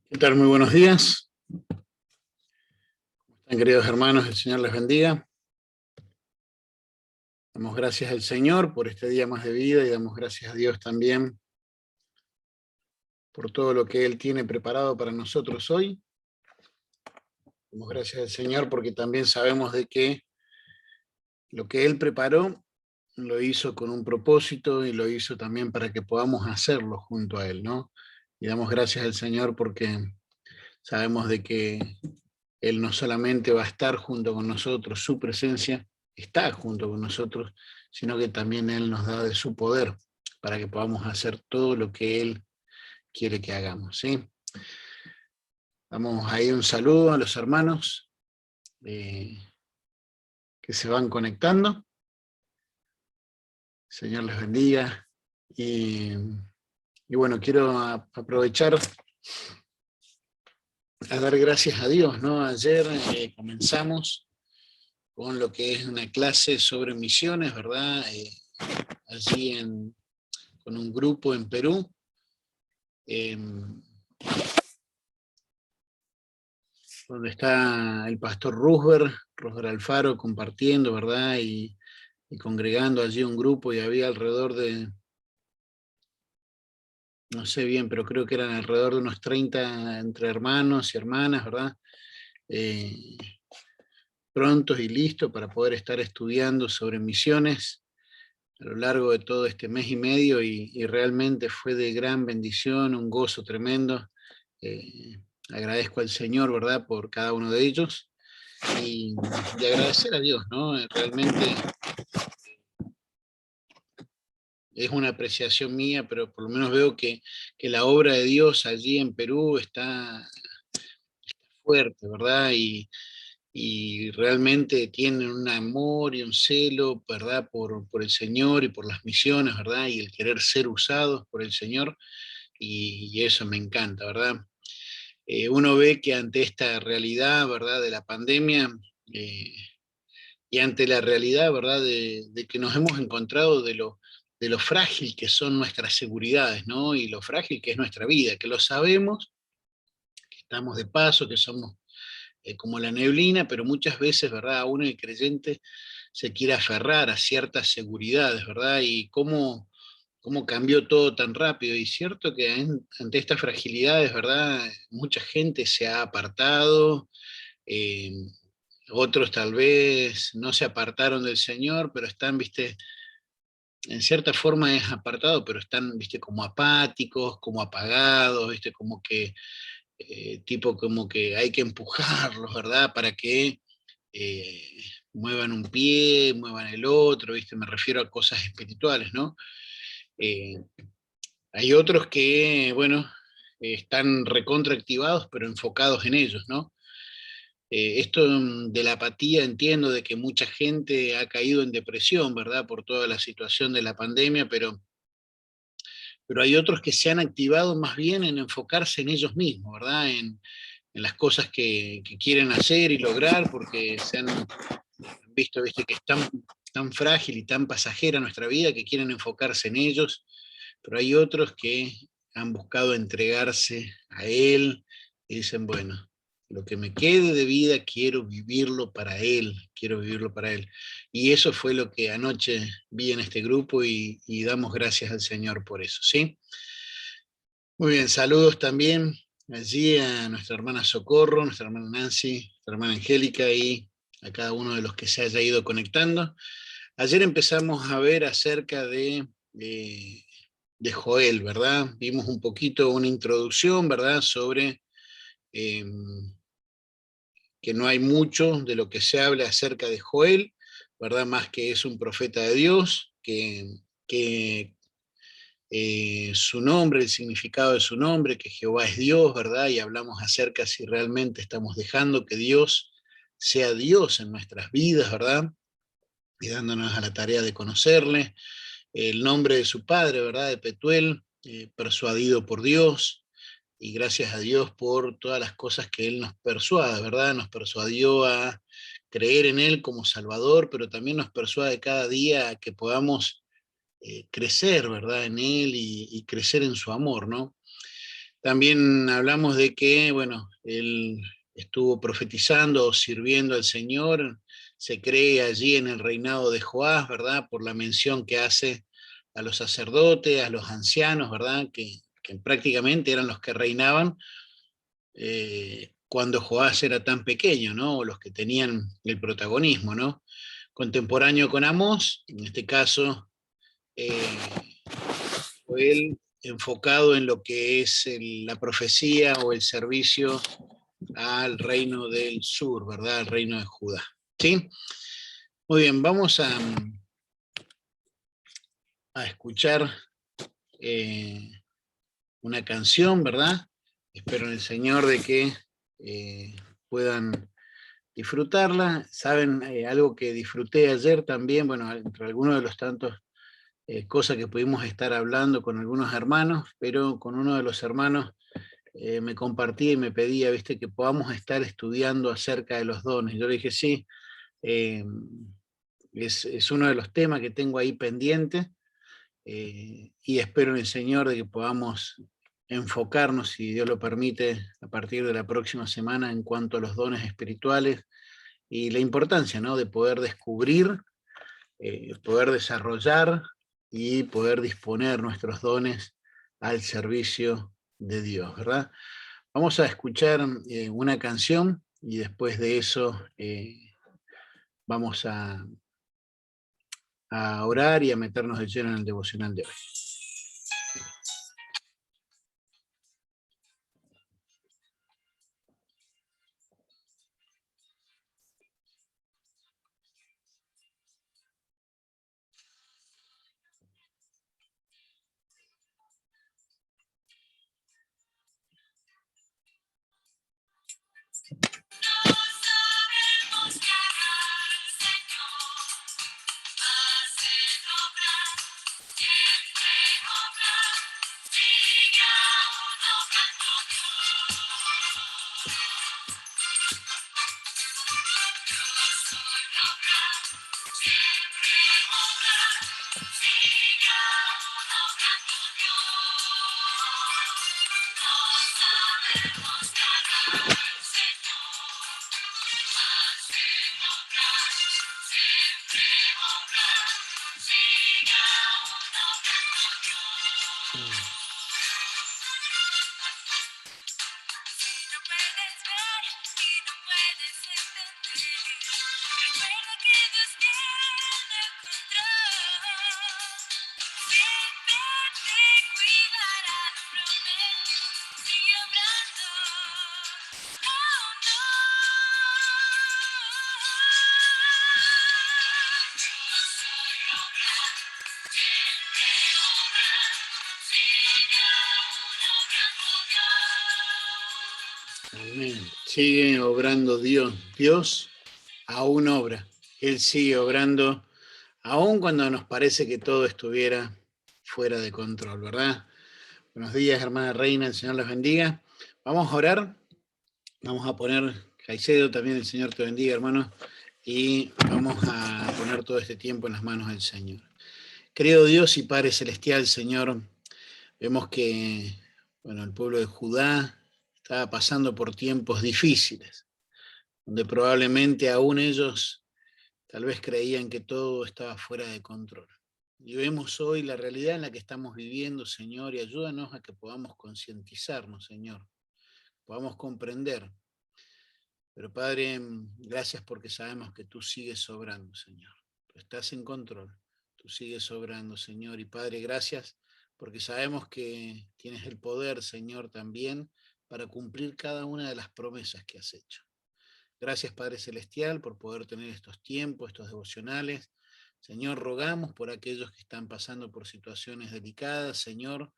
¿Qué tal? Muy buenos días. ¿Cómo están, queridos hermanos? El Señor les bendiga. Damos gracias al Señor por este día más de vida y damos gracias a Dios también por todo lo que Él tiene preparado para nosotros hoy. Damos gracias al Señor porque también sabemos de que lo que Él preparó lo hizo con un propósito y lo hizo también para que podamos hacerlo junto a Él, ¿no? Y damos gracias al Señor porque sabemos de que Él no solamente va a estar junto con nosotros, su presencia está junto con nosotros, sino que también Él nos da de su poder para que podamos hacer todo lo que Él quiere que hagamos, ¿sí? Damos ahí un saludo a los hermanos que se van conectando. Señor les bendiga. Y bueno, quiero aprovechar a dar gracias a Dios, ¿no? Ayer comenzamos con lo que es una clase sobre misiones, ¿verdad? Allí con un grupo en Perú. Donde está el pastor Rusber Alfaro compartiendo, ¿verdad? Y congregando allí un grupo, y había alrededor de, no sé bien, pero creo que eran alrededor de unos 30 entre hermanos y hermanas, ¿verdad? Prontos y listos para poder estar estudiando sobre misiones a lo largo de todo este mes y medio, y realmente fue de gran bendición, un gozo tremendo. Agradezco al Señor, ¿verdad?, por cada uno de ellos, y agradecer a Dios, ¿no? Realmente es una apreciación mía, pero por lo menos veo que la obra de Dios allí en Perú está fuerte, ¿verdad? Y realmente tienen un amor y un celo, ¿verdad?, por el Señor y por las misiones, ¿verdad? Y el querer ser usados por el Señor, y eso me encanta, ¿verdad? Uno ve que ante esta realidad, ¿verdad?, de la pandemia, eh, y ante la realidad, ¿verdad?, de que nos hemos encontrado de lo frágil que son nuestras seguridades, ¿no? Y lo frágil que es nuestra vida, que lo sabemos, que estamos de paso, que somos como la neblina, pero muchas veces, ¿verdad?, uno el creyente se quiere aferrar a ciertas seguridades, ¿verdad? Y cómo cambió todo tan rápido. Y cierto que ante estas fragilidades, ¿verdad?, mucha gente se ha apartado, eh, otros tal vez no se apartaron del Señor, pero están, viste, en cierta forma es apartado, pero están, viste, como apáticos, como apagados, viste, como que, tipo como que hay que empujarlos, ¿verdad? Para que muevan un pie, muevan el otro, viste, me refiero a cosas espirituales, ¿no? Eh, Hay otros que, bueno, están recontraactivados, pero enfocados en ellos, ¿no? Esto de la apatía, entiendo de que mucha gente ha caído en depresión, ¿verdad? Por toda la situación de la pandemia, pero hay otros que se han activado más bien en enfocarse en ellos mismos, ¿verdad? En las cosas que quieren hacer y lograr, porque se han visto, ¿viste?, que es tan frágil y tan pasajera nuestra vida, que quieren enfocarse en ellos, pero hay otros que han buscado entregarse a Él y dicen, bueno, lo que me quede de vida quiero vivirlo para Él, quiero vivirlo para Él. Y eso fue lo que anoche vi en este grupo, y damos gracias al Señor por eso, ¿sí? Muy bien, saludos también allí a nuestra hermana Socorro, nuestra hermana Nancy, nuestra hermana Angélica, y a cada uno de los que se haya ido conectando. Ayer empezamos a ver acerca de Joel, ¿verdad? Vimos un poquito una introducción, ¿verdad?, sobre eh, que no hay mucho de lo que se habla acerca de Joel, ¿verdad? Más que es un profeta de Dios, que su nombre, el significado de su nombre, que Jehová es Dios, ¿verdad? Y hablamos acerca si realmente estamos dejando que Dios sea Dios en nuestras vidas, ¿verdad? Y dándonos a la tarea de conocerle. El nombre de su padre, ¿verdad?, de Petuel, persuadido por Dios, y gracias a Dios por todas las cosas que Él nos persuade, ¿verdad? Nos persuadió a creer en Él como Salvador, pero también nos persuade cada día a que podamos crecer, ¿verdad?, en Él, y crecer en su amor, ¿no? También hablamos de que, bueno, él estuvo profetizando o sirviendo al Señor, se cree allí en el reinado de Joás, ¿verdad? Por la mención que hace a los sacerdotes, a los ancianos, ¿verdad? Que prácticamente eran los que reinaban cuando Joás era tan pequeño, ¿no? O los que tenían el protagonismo, ¿no? Contemporáneo con Amós, en este caso, eh, fue él enfocado en lo que es la profecía o el servicio al reino del sur, ¿verdad? Al reino de Judá. ¿Sí? Muy bien, vamos a escuchar eh, una canción, ¿verdad? Espero en el Señor de que puedan disfrutarla. Saben, algo que disfruté ayer también, bueno, entre algunos de los tantos cosas que pudimos estar hablando con algunos hermanos, pero con uno de los hermanos me compartía y me pedía, viste, que podamos estar estudiando acerca de los dones. Yo le dije, sí, eh, es uno de los temas que tengo ahí pendiente y espero en el Señor de que podamos enfocarnos, si Dios lo permite, a partir de la próxima semana en cuanto a los dones espirituales y la importancia, ¿no? De poder descubrir, poder desarrollar y poder disponer nuestros dones al servicio de Dios, ¿verdad? Vamos a escuchar una canción y después de eso vamos a orar y a meternos de lleno en el devocional de hoy. Amén. Sigue obrando Dios. Dios aún obra. Él sigue obrando, aún cuando nos parece que todo estuviera fuera de control, ¿verdad? Buenos días, hermana Reina, el Señor los bendiga. Vamos a orar, vamos a poner, Caicedo, también el Señor te bendiga, hermano, y vamos a poner todo este tiempo en las manos del Señor. Querido Dios y Padre Celestial, Señor, vemos que, bueno, el pueblo de Judá estaba pasando por tiempos difíciles, donde probablemente aún ellos tal vez creían que todo estaba fuera de control. Y vemos hoy la realidad en la que estamos viviendo, Señor, y ayúdanos a que podamos concientizarnos, Señor, podamos comprender. Pero Padre, gracias porque sabemos que tú sigues sobrando, Señor. Tú estás en control, tú sigues sobrando, Señor. Y Padre, gracias porque sabemos que tienes el poder, Señor, también para cumplir cada una de las promesas que has hecho. Gracias, Padre Celestial, por poder tener estos tiempos, estos devocionales. Señor, rogamos por aquellos que están pasando por situaciones delicadas, Señor,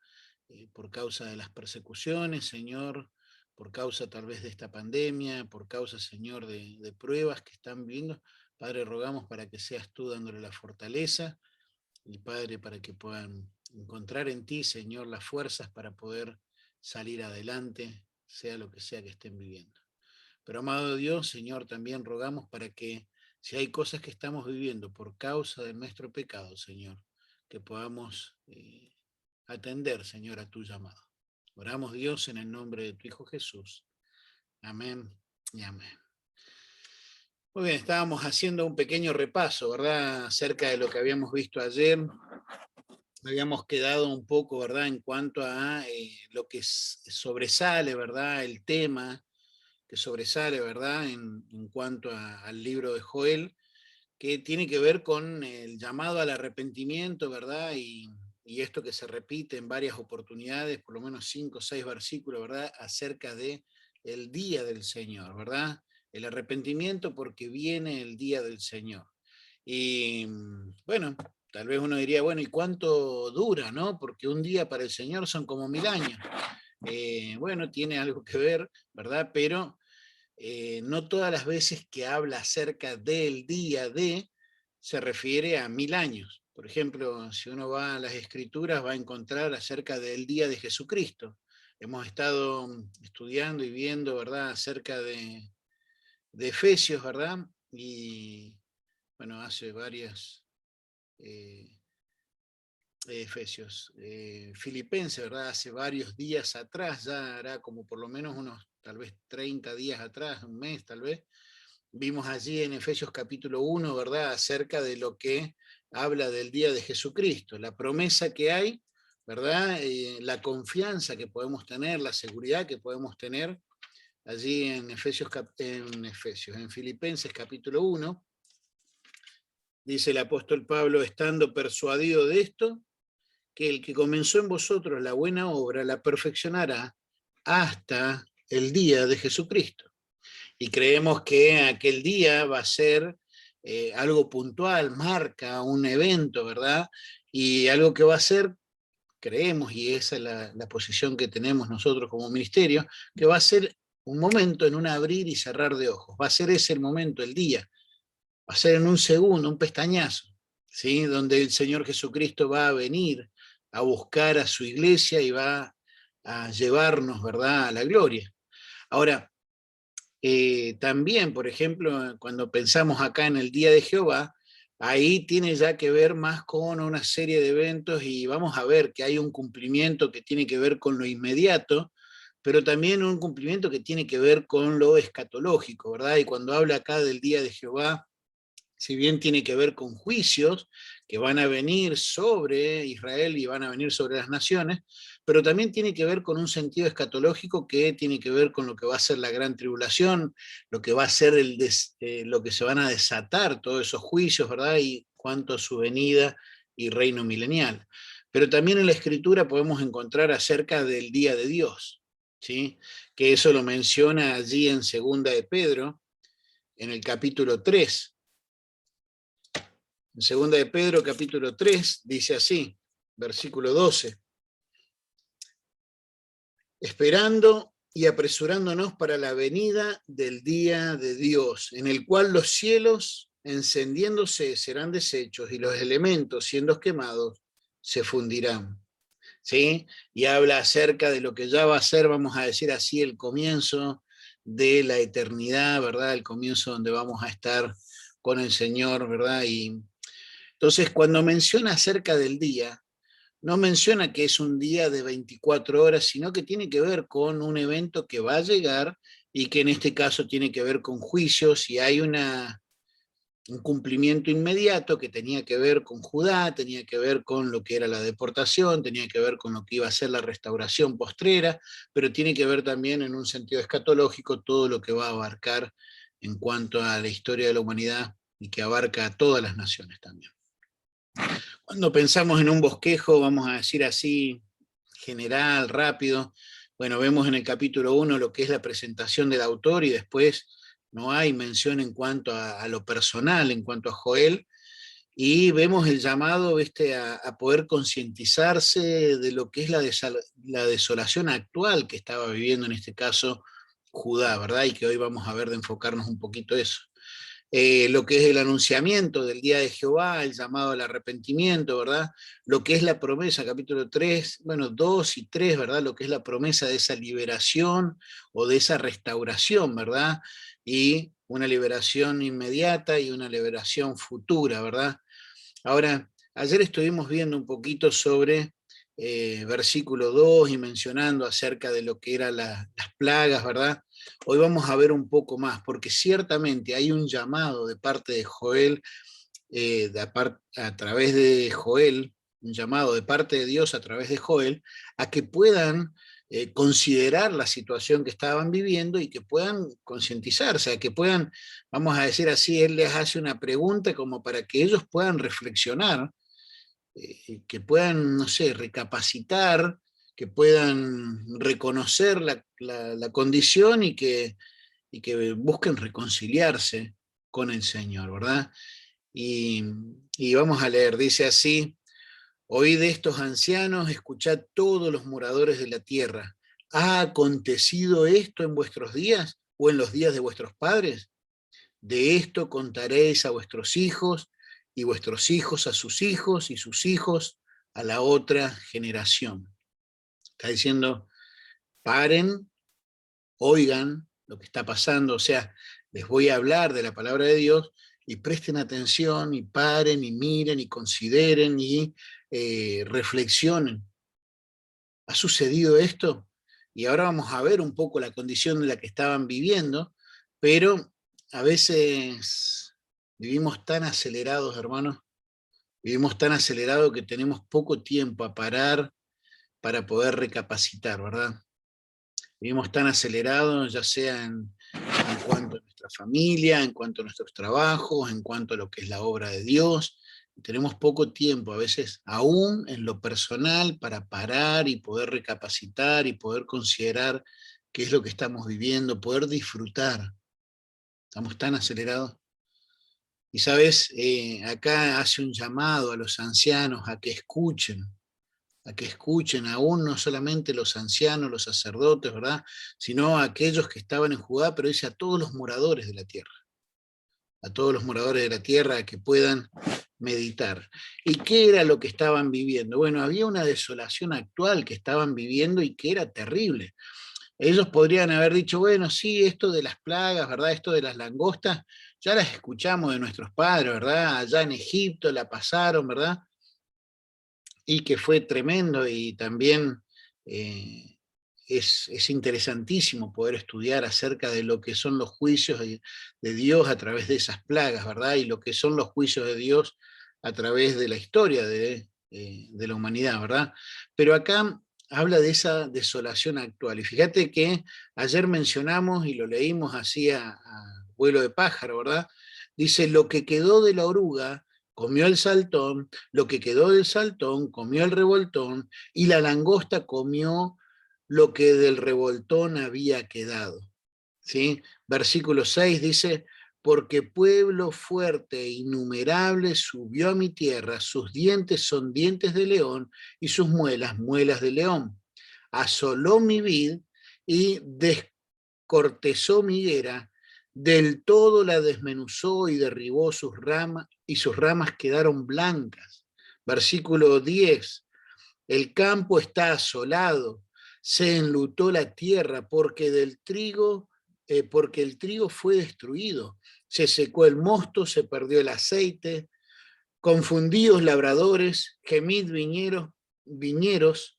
por causa de las persecuciones, Señor, por causa tal vez de esta pandemia, por causa, Señor, de pruebas que están viviendo. Padre, rogamos para que seas tú dándole la fortaleza y, Padre, para que puedan encontrar en ti, Señor, las fuerzas para poder salir adelante, sea lo que sea que estén viviendo. Pero, amado Dios, Señor, también rogamos para que si hay cosas que estamos viviendo por causa de nuestro pecado, Señor, que podamos atender, Señor, a tu llamado. Oramos, Dios, en el nombre de tu Hijo Jesús. Amén y amén. Muy bien, estábamos haciendo un pequeño repaso, ¿verdad?, acerca de lo que habíamos visto ayer. Habíamos quedado un poco, ¿verdad?, en cuanto a lo que sobresale, ¿verdad?, el tema que sobresale, ¿verdad?, en cuanto al libro de Joel, que tiene que ver con el llamado al arrepentimiento, ¿verdad? Y esto que se repite en varias oportunidades, por lo menos 5 o 6 versículos, ¿verdad?, acerca de el día del Señor, ¿verdad? El arrepentimiento porque viene el día del Señor. Y bueno, tal vez uno diría, bueno, ¿y cuánto dura, no? Porque un día para el Señor son como 1000 años. Bueno, tiene algo que ver, ¿verdad? Pero no todas las veces que habla acerca del día de, se refiere a 1000 años. Por ejemplo, si uno va a las Escrituras, va a encontrar acerca del día de Jesucristo. Hemos estado estudiando y viendo, ¿verdad?, acerca de Efesios, ¿verdad? Y bueno, hace varias Efesios, Filipenses, ¿verdad? Hace varios días atrás, ya hará como por lo menos unos tal vez 30 días atrás, un mes tal vez, vimos allí en Efesios capítulo 1, ¿verdad?, acerca de lo que habla del día de Jesucristo, la promesa que hay, ¿verdad?, la confianza que podemos tener, la seguridad que podemos tener allí en en Filipenses capítulo 1, dice el apóstol Pablo, estando persuadido de esto, que el que comenzó en vosotros la buena obra la perfeccionará hasta el día de Jesucristo. Y creemos que aquel día va a ser algo puntual, marca un evento, ¿verdad? Y algo que va a ser, creemos, y esa es la posición que tenemos nosotros como ministerio, que va a ser un momento en un abrir y cerrar de ojos. Va a ser ese el momento, el día. Va a ser en un segundo, un pestañazo, ¿sí? Donde el Señor Jesucristo va a venir a buscar a su iglesia y va a llevarnos, ¿verdad?, a la gloria. Ahora, también, por ejemplo, cuando pensamos acá en el Día de Jehová, ahí tiene ya que ver más con una serie de eventos y vamos a ver que hay un cumplimiento que tiene que ver con lo inmediato, pero también un cumplimiento que tiene que ver con lo escatológico, ¿verdad? Y cuando habla acá del Día de Jehová, si bien tiene que ver con juicios que van a venir sobre Israel y van a venir sobre las naciones, pero también tiene que ver con un sentido escatológico que tiene que ver con lo que va a ser la gran tribulación, lo que va a ser lo que se van a desatar todos esos juicios, ¿verdad? Y cuanto a su venida y reino milenial. Pero también en la Escritura podemos encontrar acerca del día de Dios, ¿sí? Que eso lo menciona allí en Segunda de Pedro, en el capítulo 3. En segunda de Pedro, capítulo 3, dice así, versículo 12. Esperando y apresurándonos para la venida del día de Dios, en el cual los cielos, encendiéndose, serán deshechos y los elementos, siendo quemados, se fundirán. ¿Sí? Y habla acerca de lo que ya va a ser, vamos a decir así, el comienzo de la eternidad, ¿verdad? El comienzo donde vamos a estar con el Señor, ¿verdad? Y entonces, cuando menciona acerca del día, no menciona que es un día de 24 horas, sino que tiene que ver con un evento que va a llegar y que en este caso tiene que ver con juicios y hay un cumplimiento inmediato que tenía que ver con Judá, tenía que ver con lo que era la deportación, tenía que ver con lo que iba a ser la restauración postrera, pero tiene que ver también en un sentido escatológico todo lo que va a abarcar en cuanto a la historia de la humanidad y que abarca a todas las naciones también. Cuando pensamos en un bosquejo, vamos a decir así, general, rápido, bueno, vemos en el capítulo 1 lo que es la presentación del autor y después no hay mención en cuanto a lo personal, en cuanto a Joel, y vemos el llamado a poder concientizarse de lo que es la desolación actual que estaba viviendo en este caso Judá, ¿verdad? Y que hoy vamos a ver de enfocarnos un poquito eso. Lo que es el anunciamiento del día de Jehová, el llamado al arrepentimiento, ¿verdad? Lo que es la promesa, capítulo 3, bueno, 2 y 3, ¿verdad? Lo que es la promesa de esa liberación o de esa restauración, ¿verdad? Y una liberación inmediata y una liberación futura, ¿verdad? Ahora, ayer estuvimos viendo un poquito sobre versículo 2 y mencionando acerca de lo que eran las plagas, ¿verdad? Hoy vamos a ver un poco más, porque ciertamente hay un llamado de parte de Joel, a través de Joel, un llamado de parte de Dios a través de Joel, a que puedan considerar la situación que estaban viviendo y que puedan concientizarse, a que puedan, vamos a decir así, él les hace una pregunta como para que ellos puedan reflexionar, que puedan, no sé, recapacitar, que puedan reconocer la condición y que busquen reconciliarse con el Señor, ¿verdad? Y, y vamos a leer, dice así: oíd estos ancianos, escuchad todos los moradores de la tierra. ¿Ha acontecido esto en vuestros días o en los días de vuestros padres? De esto contaréis a vuestros hijos y vuestros hijos a sus hijos y sus hijos a la otra generación. Está diciendo, paren, oigan lo que está pasando, o sea, les voy a hablar de la palabra de Dios y presten atención y paren y miren y consideren y reflexionen. ¿Ha sucedido esto? Y ahora vamos a ver un poco la condición en la que estaban viviendo, pero a veces vivimos tan acelerados, hermanos, vivimos tan acelerados que tenemos poco tiempo a parar para poder recapacitar, ¿verdad? Vivimos tan acelerados, ya sea en cuanto a nuestra familia, en cuanto a nuestros trabajos, en cuanto a lo que es la obra de Dios. Tenemos poco tiempo, a veces, aún en lo personal, para parar y poder recapacitar y poder considerar qué es lo que estamos viviendo, poder disfrutar. Estamos tan acelerados. Y sabes, acá hace un llamado a los ancianos a que escuchen aún no solamente los ancianos, los sacerdotes, ¿verdad? Sino a aquellos que estaban en Judá, pero dice a todos los moradores de la tierra, a todos los moradores de la tierra a que puedan meditar. ¿Y qué era lo que estaban viviendo? Bueno, había una desolación actual que estaban viviendo y que era terrible. Ellos podrían haber dicho, bueno, sí, esto de las plagas, ¿verdad? Esto de las langostas, ya las escuchamos de nuestros padres, ¿verdad? Allá en Egipto la pasaron, ¿verdad? Y que fue tremendo y también es interesantísimo poder estudiar acerca de lo que son los juicios de Dios a través de esas plagas, ¿verdad? Y lo que son los juicios de Dios a través de la historia de la humanidad, ¿verdad? Pero acá habla de esa desolación actual. Y fíjate que ayer mencionamos y lo leímos así a vuelo de pájaro, ¿verdad? Dice, lo que quedó de la oruga comió el saltón, lo que quedó del saltón comió el revoltón, y la langosta comió lo que del revoltón había quedado. ¿Sí? Versículo 6 dice, porque pueblo fuerte e innumerable subió a mi tierra, sus dientes son dientes de león y sus muelas, muelas de león. Asoló mi vid y descortezó mi higuera, del todo la desmenuzó y derribó sus ramas, y sus ramas quedaron blancas. Versículo 10, el campo está asolado, se enlutó la tierra porque el trigo fue destruido, se secó el mosto, se perdió el aceite, confundidos labradores, gemid viñeros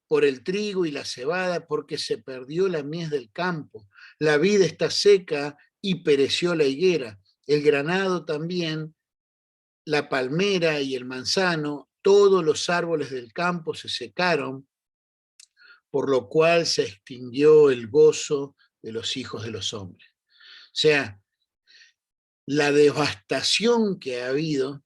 por el trigo y la cebada, porque se perdió la mies del campo, la vid está seca y pereció la higuera, el granado también, la palmera y el manzano, todos los árboles del campo se secaron, por lo cual se extinguió el gozo de los hijos de los hombres. O sea, la devastación que ha habido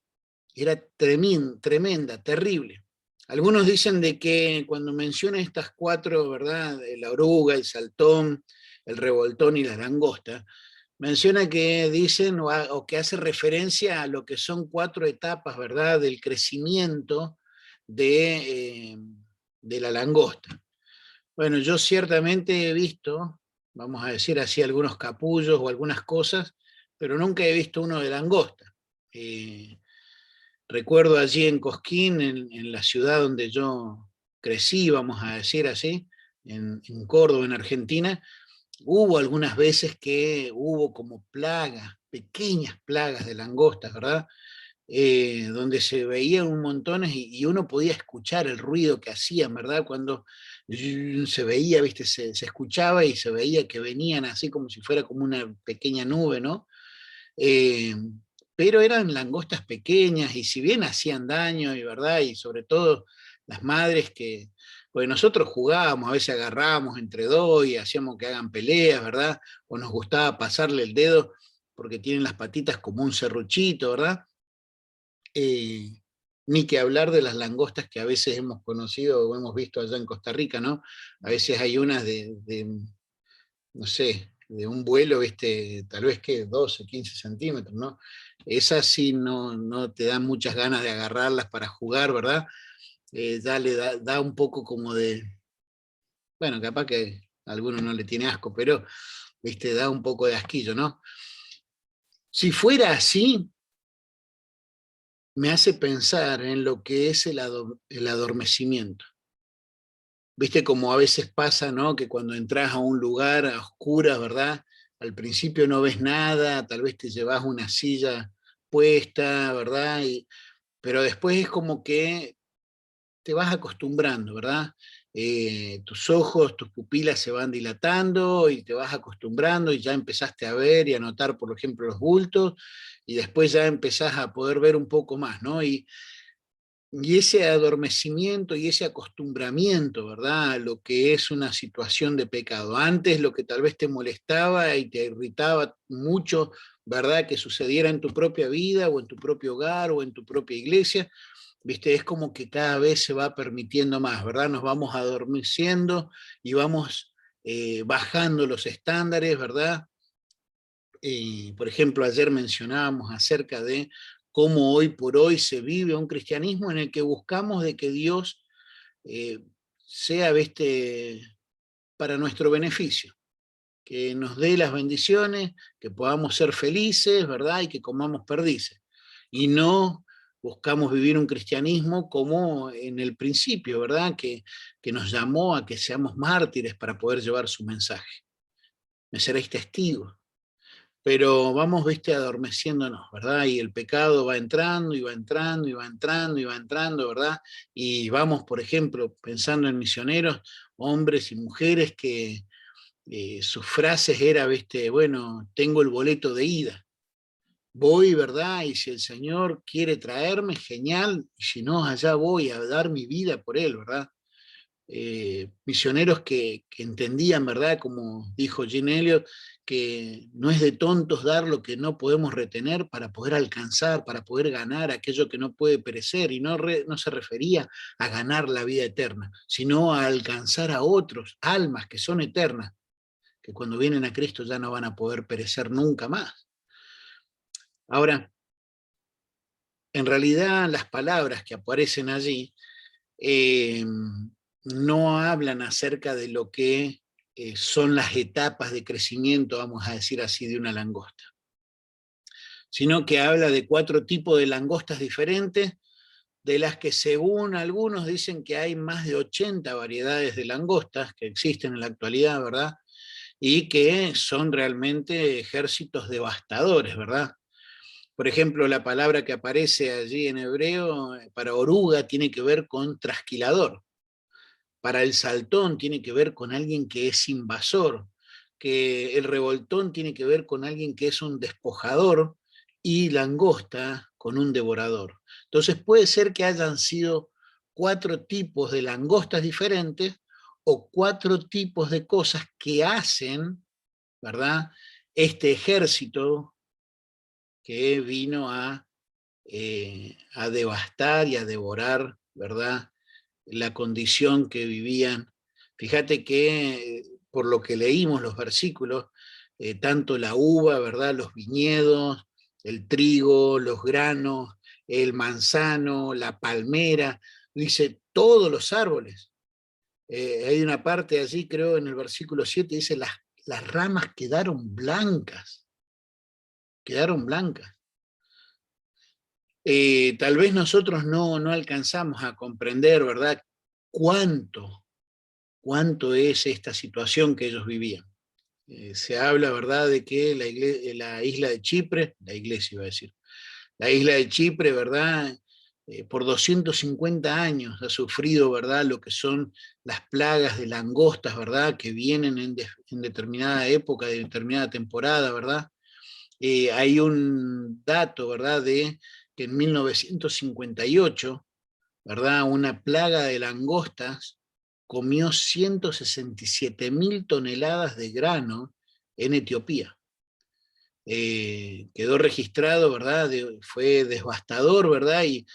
era tremenda, terrible. Algunos dicen de que cuando menciona estas cuatro, ¿verdad? La oruga, el saltón, el revoltón y la langosta, menciona que dicen o que hace referencia a lo que son cuatro etapas, ¿verdad? Del crecimiento de la langosta. Bueno, yo ciertamente he visto, vamos a decir así, algunos capullos o algunas cosas, pero nunca he visto uno de langosta. Recuerdo allí en Cosquín, en la ciudad donde yo crecí, vamos a decir así, en Córdoba, en Argentina, hubo algunas veces que hubo como plagas, pequeñas plagas de langostas, ¿verdad? donde se veían un montón y uno podía escuchar el ruido que hacían, ¿verdad? Cuando se veía, ¿viste? Se escuchaba y se veía que venían así como si fuera como una pequeña nube, ¿no? Eh, pero eran langostas pequeñas y si bien hacían daño, y verdad, y sobre todo las madres que, pues nosotros jugábamos, a veces agarrábamos entre dos y hacíamos que hagan peleas, ¿verdad? O nos gustaba pasarle el dedo porque tienen las patitas como un serruchito, ¿verdad? Eh, Ni que hablar de las langostas que a veces hemos conocido o hemos visto allá en Costa Rica, ¿no? A veces hay unas no sé, de un vuelo, tal vez que 12, 15 centímetros, ¿no? Esas sí no te dan muchas ganas de agarrarlas para jugar, ¿verdad? Ya le da un poco como de, bueno, capaz que a alguno no le tiene asco, pero, da un poco de asquillo, ¿no? Si fuera así, me hace pensar en lo que es el adormecimiento. Viste como a veces pasa, ¿no? Que cuando entras a un lugar a oscuras, ¿verdad? Al principio no ves nada, tal vez te llevas una silla puesta, ¿verdad? Pero después es como que te vas acostumbrando, ¿verdad? Tus ojos, tus pupilas se van dilatando y te vas acostumbrando y ya empezaste a ver y a notar, por ejemplo, los bultos y después ya empezás a poder ver un poco más, ¿no? Y ese adormecimiento y ese acostumbramiento, ¿verdad? A lo que es una situación de pecado. Antes lo que tal vez te molestaba y te irritaba mucho, ¿verdad? Que sucediera en tu propia vida o en tu propio hogar o en tu propia iglesia, ¿viste? Es como que cada vez se va permitiendo más, ¿verdad? Nos vamos adormeciendo y vamos bajando los estándares, ¿verdad? Por ejemplo, ayer mencionábamos acerca de cómo hoy por hoy se vive un cristianismo en el que buscamos de que Dios eh, sea, ¿viste? Para nuestro beneficio, que nos dé las bendiciones, que podamos ser felices, ¿verdad? Y que comamos perdices. Y no buscamos vivir un cristianismo como en el principio, ¿verdad? Que nos llamó a que seamos mártires para poder llevar su mensaje. Me seréis testigos, pero vamos, viste, adormeciéndonos, ¿verdad? Y el pecado va entrando y va entrando y va entrando y va entrando, ¿verdad? Y vamos, por ejemplo, pensando en misioneros, hombres y mujeres que sus frases eran, viste, bueno, tengo el boleto de ida, voy, ¿verdad? Y si el Señor quiere traerme, genial, y si no, allá voy a dar mi vida por Él, ¿verdad? Misioneros que entendían, ¿verdad? Como dijo Jean Elliot, que no es de tontos dar lo que no podemos retener para poder alcanzar, para poder ganar aquello que no puede perecer, y no se refería a ganar la vida eterna, sino a alcanzar a otros, almas que son eternas, que cuando vienen a Cristo ya no van a poder perecer nunca más. Ahora, en realidad las palabras que aparecen allí eh, no hablan acerca de lo que son las etapas de crecimiento, vamos a decir así, de una langosta, sino que habla de 4 tipos de langostas diferentes, de las que según algunos dicen que hay más de 80 variedades de langostas que existen en la actualidad, ¿verdad? Y que son realmente ejércitos devastadores, ¿verdad? Por ejemplo, la palabra que aparece allí en hebreo para oruga tiene que ver con trasquilador. Para el saltón tiene que ver con alguien que es invasor, que el revoltón tiene que ver con alguien que es un despojador y langosta con un devorador. Entonces puede ser que hayan sido 4 tipos de langostas diferentes o 4 tipos de cosas que hacen, ¿verdad? Este ejército que vino a devastar y a devorar, ¿verdad? La condición que vivían. Fíjate que por lo que leímos los versículos, tanto la uva, ¿verdad? Los viñedos, el trigo, los granos, el manzano, la palmera, dice todos los árboles. Hay una parte allí, creo, en el versículo 7, dice las ramas quedaron blancas. Tal vez nosotros no alcanzamos a comprender, ¿verdad? Cuánto cuánto es esta situación que ellos vivían. Se habla, ¿verdad?, de que la isla de Chipre, la iglesia iba a decir, La isla de Chipre, ¿verdad? Por 250 años ha sufrido, ¿verdad? Lo que son las plagas de langostas, ¿verdad? Que vienen en determinada época, de determinada temporada, ¿verdad? Hay un dato, ¿verdad? De que en 1958, ¿verdad? Una plaga de langostas comió 167.000 toneladas de grano en Etiopía. Quedó registrado, ¿verdad? Fue devastador, ¿verdad? Y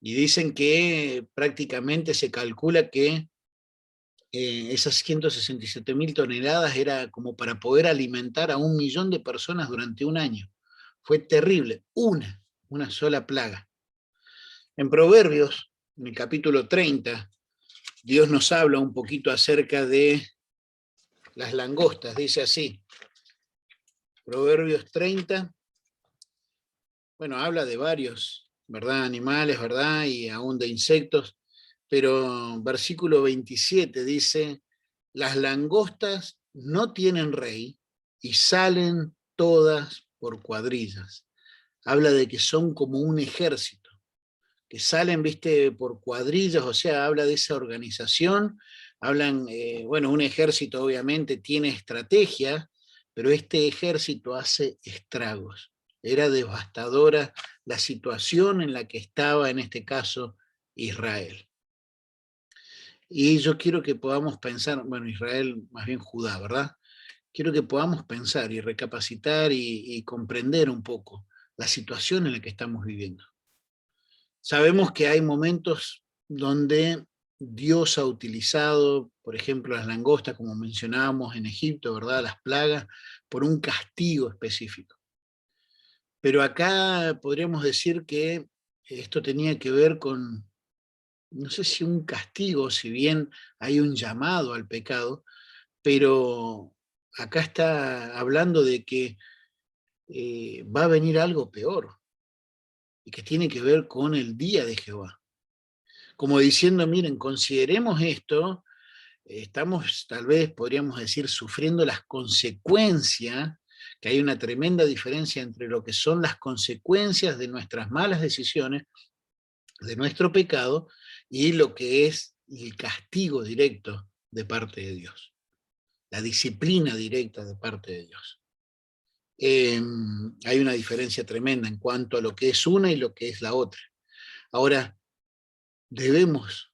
dicen que prácticamente se calcula que esas 167.000 toneladas era como para poder alimentar a 1 millón de personas durante un año. Fue terrible, una sola plaga. En Proverbios, en el capítulo 30, Dios nos habla un poquito acerca de las langostas, dice así, Proverbios 30, bueno, habla de varios, ¿verdad? Animales, ¿verdad? Y aún de insectos, pero versículo 27 dice, las langostas no tienen rey y salen todas por cuadrillas. Habla de que son como un ejército, que salen, viste, por cuadrillas, o sea, habla de esa organización, hablan, bueno, un ejército obviamente tiene estrategia, pero este ejército hace estragos. Era devastadora la situación en la que estaba, en este caso, Israel. Y yo quiero que podamos pensar, bueno, Israel, más bien Judá, ¿verdad? Quiero que podamos pensar y recapacitar y comprender un poco la situación en la que estamos viviendo. Sabemos que hay momentos donde Dios ha utilizado, por ejemplo, las langostas, como mencionábamos en Egipto, ¿verdad? Las plagas, por un castigo específico. Pero acá podríamos decir que esto tenía que ver con, no sé si un castigo, si bien hay un llamado al pecado, pero acá está hablando de que va a venir algo peor y que tiene que ver con el día de Jehová. Como diciendo, miren, consideremos esto, estamos tal vez, podríamos decir, sufriendo las consecuencias, que hay una tremenda diferencia entre lo que son las consecuencias de nuestras malas decisiones, de nuestro pecado, y lo que es el castigo directo de parte de Dios, la disciplina directa de parte de Dios. Hay una diferencia tremenda en cuanto a lo que es una y lo que es la otra. Ahora, debemos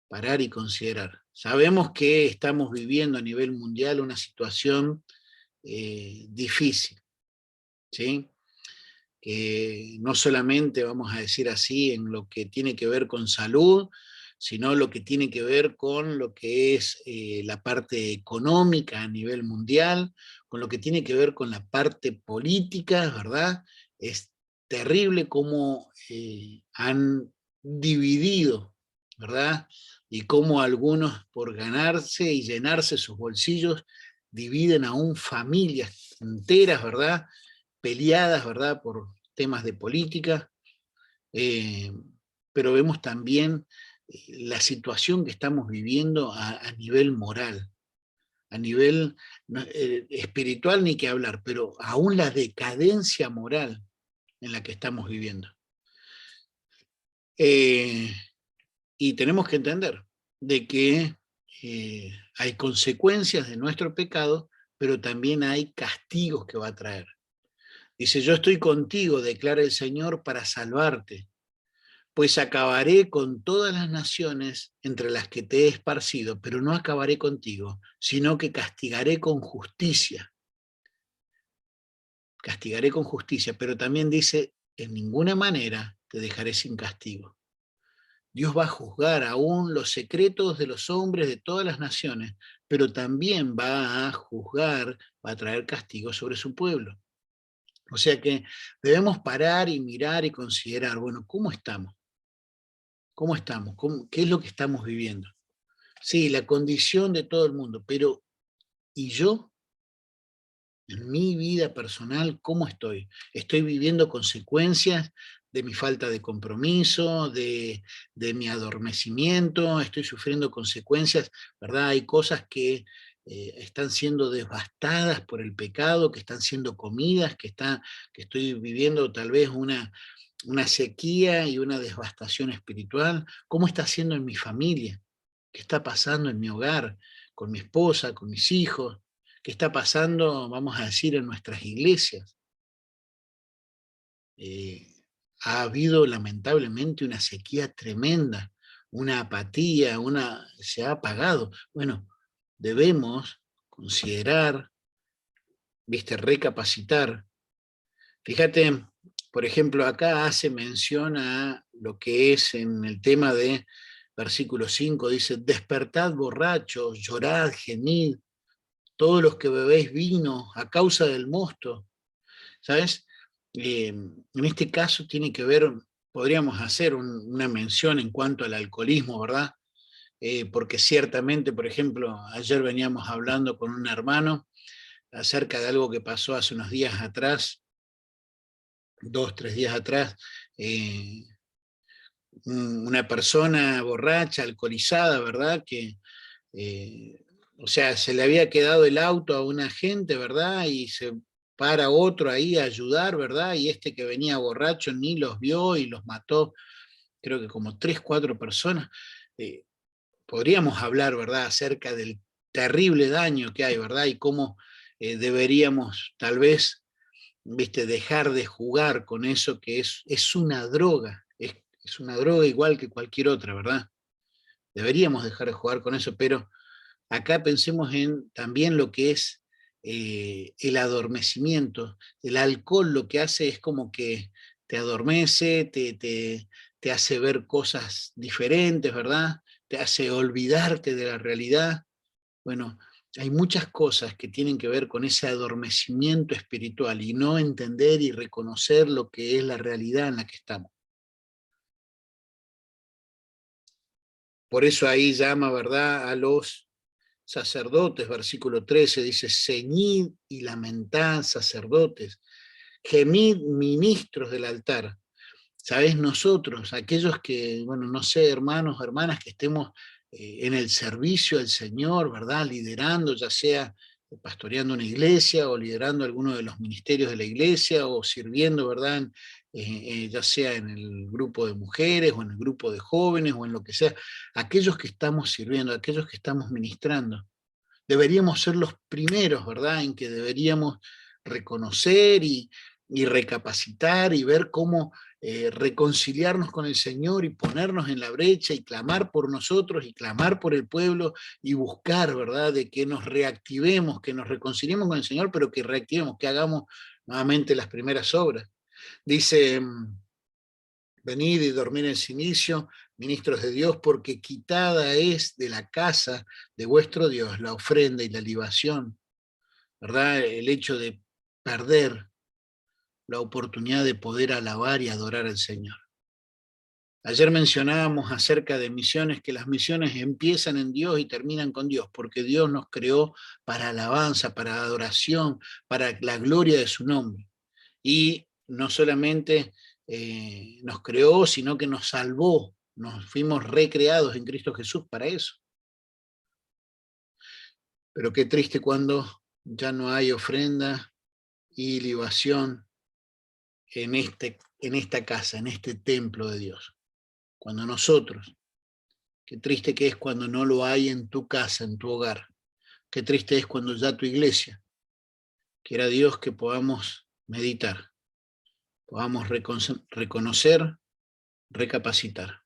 parar y considerar. Sabemos que estamos viviendo a nivel mundial una situación difícil, ¿sí? Que no solamente, vamos a decir así, en lo que tiene que ver con salud, sino lo que tiene que ver con lo que es la parte económica a nivel mundial, con lo que tiene que ver con la parte política, ¿verdad? Es terrible cómo han dividido, ¿verdad? Y cómo algunos, por ganarse y llenarse sus bolsillos, dividen aún familias enteras, ¿verdad? Peleadas, ¿verdad? Por temas de política, eh, pero vemos también la situación que estamos viviendo a nivel moral, a nivel espiritual ni que hablar, pero aún la decadencia moral en la que estamos viviendo. Y tenemos que entender de que hay consecuencias de nuestro pecado, pero también hay castigos que va a traer. Dice, yo estoy contigo, declara el Señor, para salvarte, pues acabaré con todas las naciones entre las que te he esparcido, pero no acabaré contigo, sino que castigaré con justicia. Castigaré con justicia, pero también dice, en ninguna manera te dejaré sin castigo. Dios va a juzgar aún los secretos de los hombres de todas las naciones, pero también va a juzgar, va a traer castigo sobre su pueblo. O sea que debemos parar y mirar y considerar, bueno, ¿cómo estamos? ¿Cómo estamos? ¿Qué es lo que estamos viviendo? Sí, la condición de todo el mundo, pero ¿y yo? En mi vida personal, ¿cómo estoy? ¿Estoy viviendo consecuencias de mi falta de compromiso, de mi adormecimiento? ¿Estoy sufriendo consecuencias? ¿Verdad? Hay cosas que están siendo devastadas por el pecado, que están siendo comidas, que estoy viviendo tal vez una sequía y una devastación espiritual. ¿Cómo está haciendo en mi familia? ¿Qué está pasando en mi hogar, con mi esposa, con mis hijos? ¿Qué está pasando, vamos a decir, en nuestras iglesias? Eh, ha habido lamentablemente una sequía tremenda, una apatía, se ha apagado. Bueno, debemos considerar, viste, recapacitar. Fíjate, por ejemplo, acá hace mención a lo que es en el tema de versículo 5, dice, despertad borrachos, llorad, gemid, todos los que bebéis vino a causa del mosto, ¿sabes? En este caso tiene que ver, podríamos hacer una mención en cuanto al alcoholismo, ¿verdad? Porque ciertamente, por ejemplo, ayer veníamos hablando con un hermano acerca de algo que pasó hace unos días atrás, 2, 3 días atrás, eh, una persona borracha, alcoholizada, ¿verdad? Eh, o sea, se le había quedado el auto a una gente, ¿verdad? Y se para otro ahí a ayudar, ¿verdad? Y este que venía borracho ni los vio y los mató, creo que como 3, 4 personas. Eh, Podríamos hablar, ¿verdad?, acerca del terrible daño que hay, ¿verdad? Y cómo deberíamos tal vez, viste, dejar de jugar con eso que es una droga, es una droga igual que cualquier otra, ¿verdad? Deberíamos dejar de jugar con eso, pero acá pensemos en también lo que es el adormecimiento. El alcohol lo que hace es como que te adormece, te hace ver cosas diferentes, ¿verdad? Te hace olvidarte de la realidad. Bueno, hay muchas cosas que tienen que ver con ese adormecimiento espiritual y no entender y reconocer lo que es la realidad en la que estamos. Por eso ahí llama, ¿verdad?, a los sacerdotes, versículo 13, dice, ceñid y lamentad, sacerdotes, gemid, ministros del altar. ¿Sabes? Nosotros, aquellos que, bueno, no sé, hermanos, hermanas, que estemos en el servicio del Señor, ¿verdad? Liderando, ya sea pastoreando una iglesia o liderando alguno de los ministerios de la iglesia o sirviendo, ¿verdad? Ya sea en el grupo de mujeres o en el grupo de jóvenes o en lo que sea, aquellos que estamos sirviendo, aquellos que estamos ministrando, deberíamos ser los primeros, ¿verdad?, en que deberíamos reconocer y recapacitar y ver cómo reconciliarnos con el Señor y ponernos en la brecha y clamar por nosotros y clamar por el pueblo y buscar, ¿verdad?, de que nos reactivemos, que nos reconciliemos con el Señor, pero que reactivemos, que hagamos nuevamente las primeras obras. Dice, venid y dormid en silicio, ministros de Dios, porque quitada es de la casa de vuestro Dios la ofrenda y la libación, ¿verdad? El hecho de perder la oportunidad de poder alabar y adorar al Señor. Ayer mencionábamos acerca de misiones, que las misiones empiezan en Dios y terminan con Dios, porque Dios nos creó para alabanza, para adoración, para la gloria de su nombre. Y no solamente nos creó, sino que nos salvó, nos fuimos recreados en Cristo Jesús para eso. Pero qué triste cuando ya no hay ofrenda y libación en esta casa, en este templo de Dios. Cuando nosotros, qué triste que es cuando no lo hay en tu casa, en tu hogar. Qué triste es cuando ya tu iglesia, quiera Dios que podamos meditar, podamos reconocer, recapacitar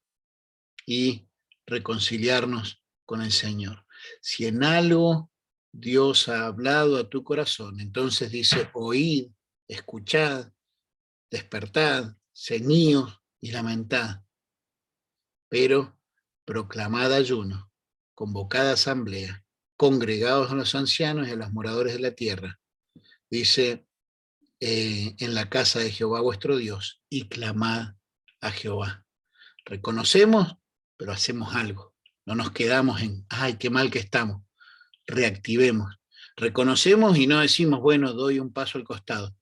y reconciliarnos con el Señor. Si en algo Dios ha hablado a tu corazón, entonces dice, oíd, escuchad, despertad, ceñíos y lamentad, pero proclamad ayuno, convocad asamblea, congregados a los ancianos y a los moradores de la tierra, dice, en la casa de Jehová vuestro Dios, y clamad a Jehová. Reconocemos, pero hacemos algo. No nos quedamos en, ay, qué mal que estamos. Reactivemos. Reconocemos y no decimos, bueno, doy un paso al costado.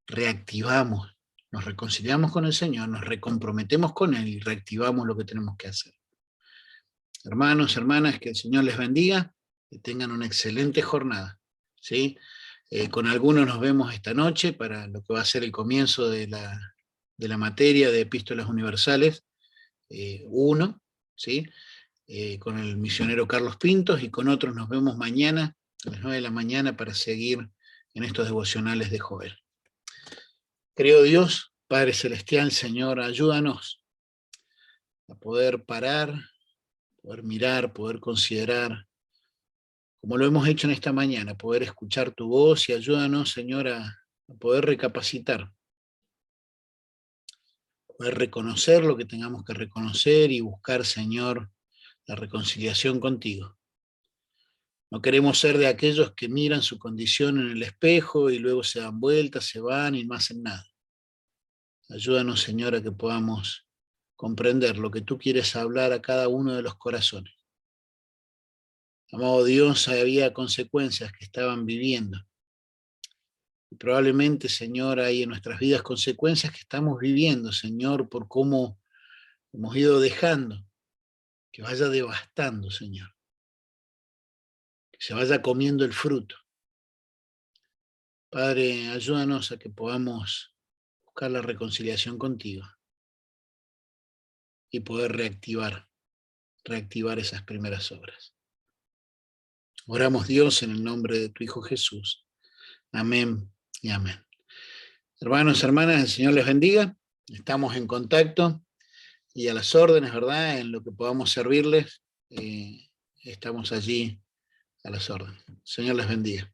Reactivamos. Nos reconciliamos con el Señor, nos recomprometemos con Él y reactivamos lo que tenemos que hacer. Hermanos, hermanas, que el Señor les bendiga, que tengan una excelente jornada. ¿Sí? Con algunos nos vemos esta noche para lo que va a ser el comienzo de la de la materia de Epístolas Universales 1, ¿sí? Con el misionero Carlos Pintos, y con otros nos vemos mañana a las 9 de la mañana para seguir en estos devocionales de Joel. Querido Dios, Padre Celestial, Señor, ayúdanos a poder parar, poder mirar, poder considerar, como lo hemos hecho en esta mañana, poder escuchar tu voz, y ayúdanos, Señor, a poder recapacitar, poder reconocer lo que tengamos que reconocer y buscar, Señor, la reconciliación contigo. No queremos ser de aquellos que miran su condición en el espejo y luego se dan vueltas, se van y no hacen nada. Ayúdanos, Señor, a que podamos comprender lo que tú quieres hablar a cada uno de los corazones. Amado Dios, había consecuencias que estaban viviendo. Y probablemente, Señor, hay en nuestras vidas consecuencias que estamos viviendo, Señor, por cómo hemos ido dejando que vaya devastando, Señor. Que se vaya comiendo el fruto. Padre, ayúdanos a que podamos buscar la reconciliación contigo y poder reactivar esas primeras obras. Oramos, Dios, en el nombre de tu Hijo Jesús. Amén y amén. Hermanos, hermanas, el Señor les bendiga. Estamos en contacto y a las órdenes, ¿verdad? En lo que podamos servirles, estamos allí a las órdenes. El Señor les bendiga.